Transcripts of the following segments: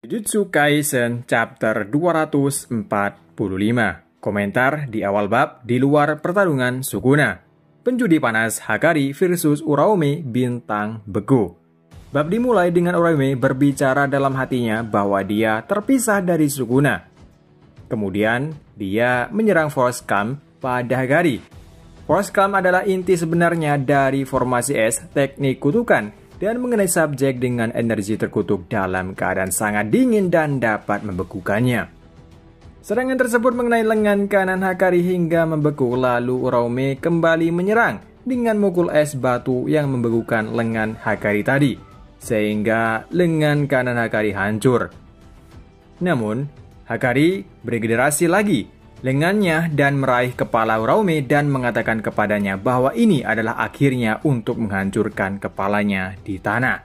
Jujutsu Kaisen chapter 245. Komentar di awal bab di luar pertarungan Sukuna. Penjudi panas Hakari versus Uraume bintang beku. Bab dimulai dengan Uraume berbicara dalam hatinya bahwa dia terpisah dari Sukuna. Kemudian dia menyerang Force Calm pada Hakari. Force Calm adalah inti sebenarnya dari formasi es teknik kutukan dan mengenai subjek dengan energi terkutuk dalam keadaan sangat dingin dan dapat membekukannya. Serangan tersebut mengenai lengan kanan Hakari hingga membeku, lalu Uraume kembali menyerang dengan mukul es batu yang membekukan lengan Hakari tadi, sehingga lengan kanan Hakari hancur. Namun, Hakari beregenerasi lagi lengannya dan meraih kepala Uraume dan mengatakan kepadanya bahwa ini adalah akhirnya untuk menghancurkan kepalanya di tanah.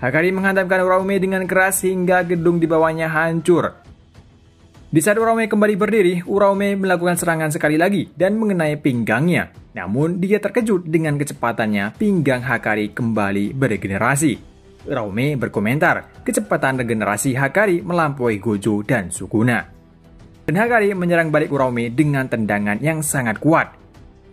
Hakari menghantamkan Uraume dengan keras hingga gedung di bawahnya hancur. Di saat Uraume kembali berdiri, Uraume melakukan serangan sekali lagi dan mengenai pinggangnya. Namun dia terkejut dengan kecepatannya, pinggang Hakari kembali beregenerasi. Uraume berkomentar, kecepatan regenerasi Hakari melampaui Gojo dan Sukuna. Dan Hakari menyerang balik Uraume dengan tendangan yang sangat kuat.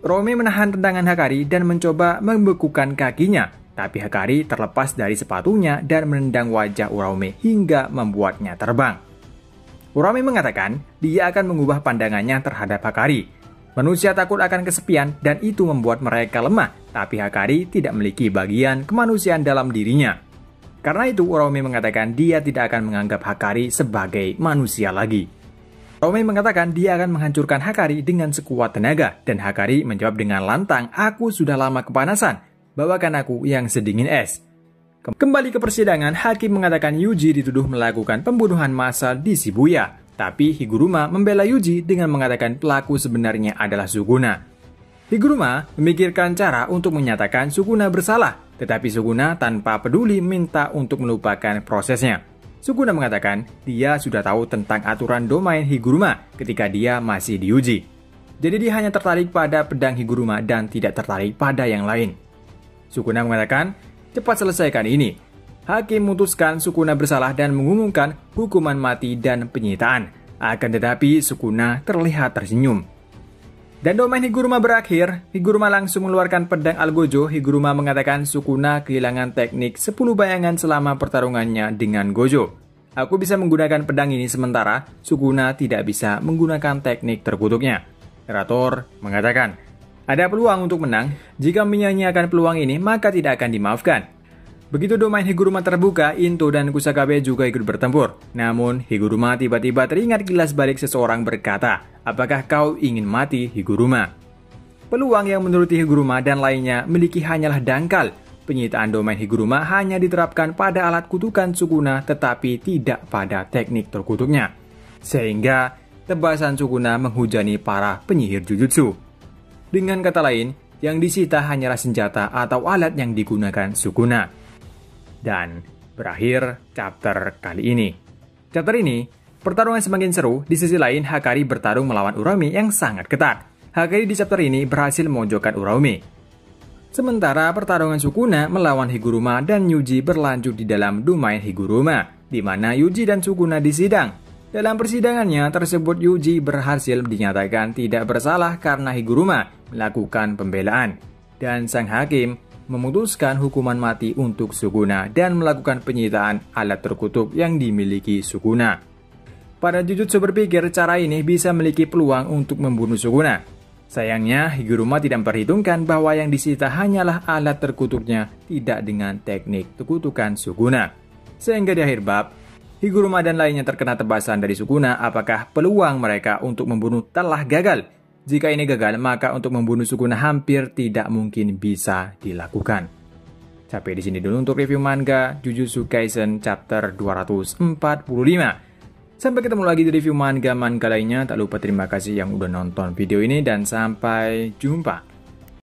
Uraume menahan tendangan Hakari dan mencoba membekukan kakinya, tapi Hakari terlepas dari sepatunya dan menendang wajah Uraume hingga membuatnya terbang. Uraume mengatakan dia akan mengubah pandangannya terhadap Hakari. Manusia takut akan kesepian dan itu membuat mereka lemah, tapi Hakari tidak memiliki bagian kemanusiaan dalam dirinya. Karena itu Uraume mengatakan dia tidak akan menganggap Hakari sebagai manusia lagi. Uraume mengatakan dia akan menghancurkan Hakari dengan sekuat tenaga, dan Hakari menjawab dengan lantang, "Aku sudah lama kepanasan, bawakan aku yang sedingin es." Kembali ke persidangan, hakim mengatakan Yuji dituduh melakukan pembunuhan massal di Shibuya, tapi Higuruma membela Yuji dengan mengatakan pelaku sebenarnya adalah Sukuna. Higuruma memikirkan cara untuk menyatakan Sukuna bersalah, tetapi Sukuna tanpa peduli minta untuk melupakan prosesnya. Sukuna mengatakan dia sudah tahu tentang aturan domain Higuruma ketika dia masih di Yuji. Jadi dia hanya tertarik pada pedang Higuruma dan tidak tertarik pada yang lain. Sukuna mengatakan, "Cepat selesaikan ini." Hakim memutuskan Sukuna bersalah dan mengumumkan hukuman mati dan penyitaan. Akan tetapi Sukuna terlihat tersenyum. Dan domain Higuruma berakhir. Higuruma langsung mengeluarkan pedang Algojo. Higuruma mengatakan Sukuna kehilangan teknik 10 bayangan selama pertarungannya dengan Gojo. "Aku bisa menggunakan pedang ini sementara Sukuna tidak bisa menggunakan teknik terkutuknya." Narator mengatakan, "Ada peluang untuk menang. Jika menyanyiakan peluang ini, maka tidak akan dimaafkan." Begitu domain Higuruma terbuka, Into dan Kusakabe juga ikut bertempur. Namun, Higuruma tiba-tiba teringat kilas balik seseorang berkata, "Apakah kau ingin mati, Higuruma?" Peluang yang menurut Higuruma dan lainnya miliki hanyalah dangkal. Penyitaan domain Higuruma hanya diterapkan pada alat kutukan Sukuna tetapi tidak pada teknik terkutuknya. Sehingga, tebasan Sukuna menghujani para penyihir Jujutsu. Dengan kata lain, yang disita hanyalah senjata atau alat yang digunakan Sukuna. Dan berakhir chapter kali ini. Chapter ini, pertarungan semakin seru. Di sisi lain, Hakari bertarung melawan Uraume yang sangat ketat. Hakari di chapter ini berhasil memojokkan Uraume. Sementara pertarungan Sukuna melawan Higuruma dan Yuji berlanjut di dalam domain Higuruma, di mana Yuji dan Sukuna disidang. Dalam persidangannya tersebut, Yuji berhasil dinyatakan tidak bersalah karena Higuruma melakukan pembelaan. Dan sang hakim memutuskan hukuman mati untuk Sukuna dan melakukan penyitaan alat terkutuk yang dimiliki Sukuna. Para Jujutsu berpikir cara ini bisa memiliki peluang untuk membunuh Sukuna. Sayangnya, Higuruma tidak memperhitungkan bahwa yang disita hanyalah alat terkutuknya, tidak dengan teknik terkutukan Sukuna. Sehingga di akhir bab, Higuruma dan lainnya terkena tebasan dari Sukuna. Apakah peluang mereka untuk membunuh telah gagal? Jika ini gagal, maka untuk membunuh Sukuna hampir tidak mungkin bisa dilakukan. Sampai di sini dulu untuk review manga Jujutsu Kaisen chapter 245. Sampai ketemu lagi di review manga lainnya. Tak lupa terima kasih yang udah nonton video ini dan sampai jumpa.